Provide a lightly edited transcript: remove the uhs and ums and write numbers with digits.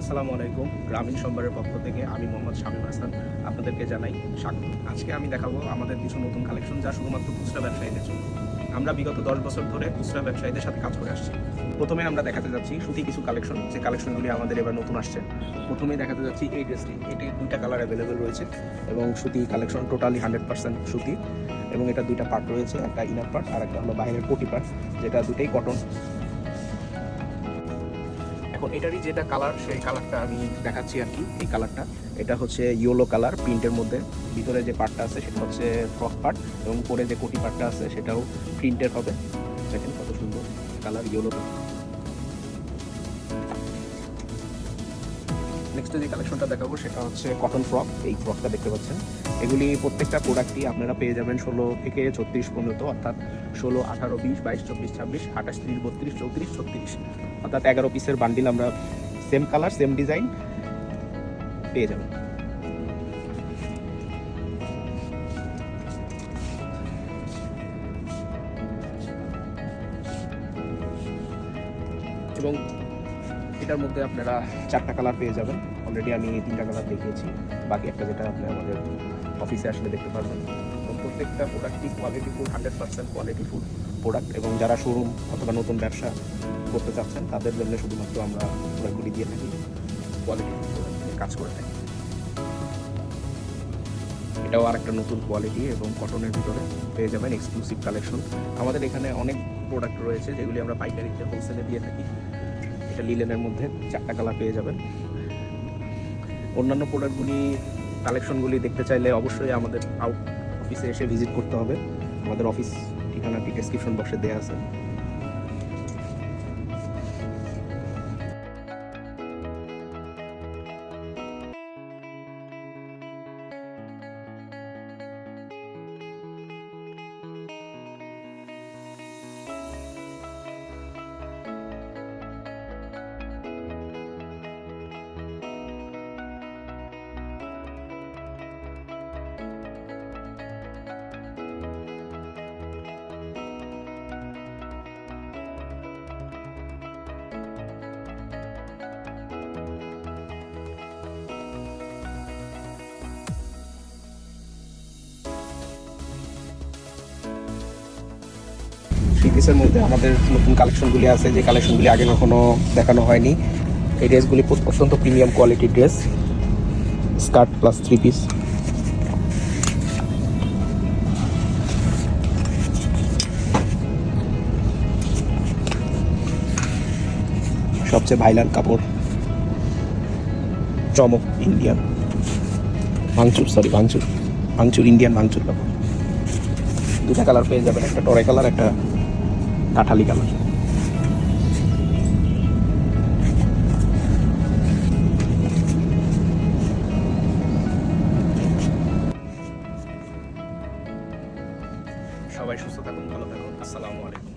আসসালামু আলাইকুম। গ্রামীণ সম্ভারের পক্ষ থেকে আমি মোহাম্মদ শামীম হাসান আপনাদেরকে জানাই স্বাগত। আজকে আমি দেখাবো আমাদের কিছু নতুন কালেকশন, যা শুধুমাত্র খুচরা ব্যবসায়ীদের জন্য। আমরা বিগত 10 বছর ধরে খুচরা ব্যবসায়ীদের সাথে কাজ করে আসছি। প্রথমে আমরা দেখাতে যাচ্ছি সুতি কিছু কালেকশন, যে কালেকশনগুলি আমাদের এবার নতুন আসছে। প্রথমেই দেখাতে যাচ্ছি এই ড্রেসটি। এটি দুইটা কালার অ্যাভেলেবেল রয়েছে এবং সুতি কালেকশন, টোটালি 100% সুতি। এবং এটা দুইটা পার্ট রয়েছে, একটা ইনার পার্ট আর একটা হলো বাইরের কোটি পার্ট, যেটা দুটোই কটন। এখন এটারই যেটা কালার, সেই কালারটা আমি দেখাচ্ছি আর কি। এই কালারটা, এটা হচ্ছে ইয়েলো কালার প্রিন্টের মধ্যে। ভিতরে যে পার্টটা আছে সেটা হচ্ছে ফ্রক পার্ট, এবং উপরে যে কোটি পার্টটা আছে সেটাও প্রিন্টের হবে। দেখেন কত সুন্দর কালার, ইয়েলোটা। নেক্সট যে কালেকশনটা দেখাবো সেটা হচ্ছে কটন ফ্রক। এই ফ্রকটা দেখতে পাচ্ছেন, এগুলি প্রত্যেকটা প্রোডাক্টই আপনারা পেয়ে যাবেন 16 থেকে 36 পর্যন্ত, অর্থাৎ 16, 18, 20, 22, 24, 26, 28, 30, 32, 34, 36, অর্থাৎ 11 পিসের বান্ডিল আমরা সেম কালার সেম ডিজাইন পেয়ে যাবেন। এবং এটার মধ্যে আপনারা 4টা কালার পেয়ে যাবেন। অলরেডি আমি 3টা কালার দেখিয়েছি, বাকি একটা যেটা আপনি আমাদের অফিসে আসলে দেখতে পারবেন। এবং প্রত্যেকটা প্রোডাক্টই কোয়ালিটিফুল, 100% কোয়ালিটিফুল প্রোডাক্ট। এবং যারা শোরুম অথবা নতুন ব্যবসা করতে চাচ্ছেন তাদের জন্য শুধুমাত্র আমরা প্রোডাক্টগুলি দিয়ে থাকি, কোয়ালিটিফুল প্রোডাক্ট নিয়ে কাজ করে থাকি। এটাও আর একটা নতুন কোয়ালিটি এবং কটনের ভিতরে পেয়ে যাবেন এক্সক্লুসিভ কালেকশন। আমাদের এখানে অনেক প্রোডাক্ট রয়েছে যেগুলি আমরা পাইকারিতে, হোলসেলে দিয়ে থাকি। এটা লিলেনের মধ্যে 4টা কালার পেয়ে যাবেন। অন্যান্য প্রোডাক্টগুলি, কালেকশনগুলি দেখতে চাইলে অবশ্যই আমাদের অফিসে এসে ভিজিট করতে হবে। আমাদের অফিস ঠিকানাটি ডেসক্রিপশন বক্সে দেওয়া আছে। থ্রি পিসের মধ্যে আমাদের নতুন কালেকশনগুলি আছে, যে কালেকশনগুলি আগে কখনো দেখানো হয়নি। এই ড্রেসগুলি অত্যন্ত প্রিমিয়াম কোয়ালিটির ড্রেস, স্কার্ট প্লাস 3 পিস। সবচেয়ে ভাইরাল কাপড়, চমক ইন্ডিয়ান ভাঙচুর ইন্ডিয়ান ভাঙচুর কাপড়। 2টা কালার পেয়ে যাবেন, একটা টরে কালার, একটা কাঠালি কালার। সবাই সুস্থ থাকুন, ভালো থাকুন। আসসালামু আলাইকুম।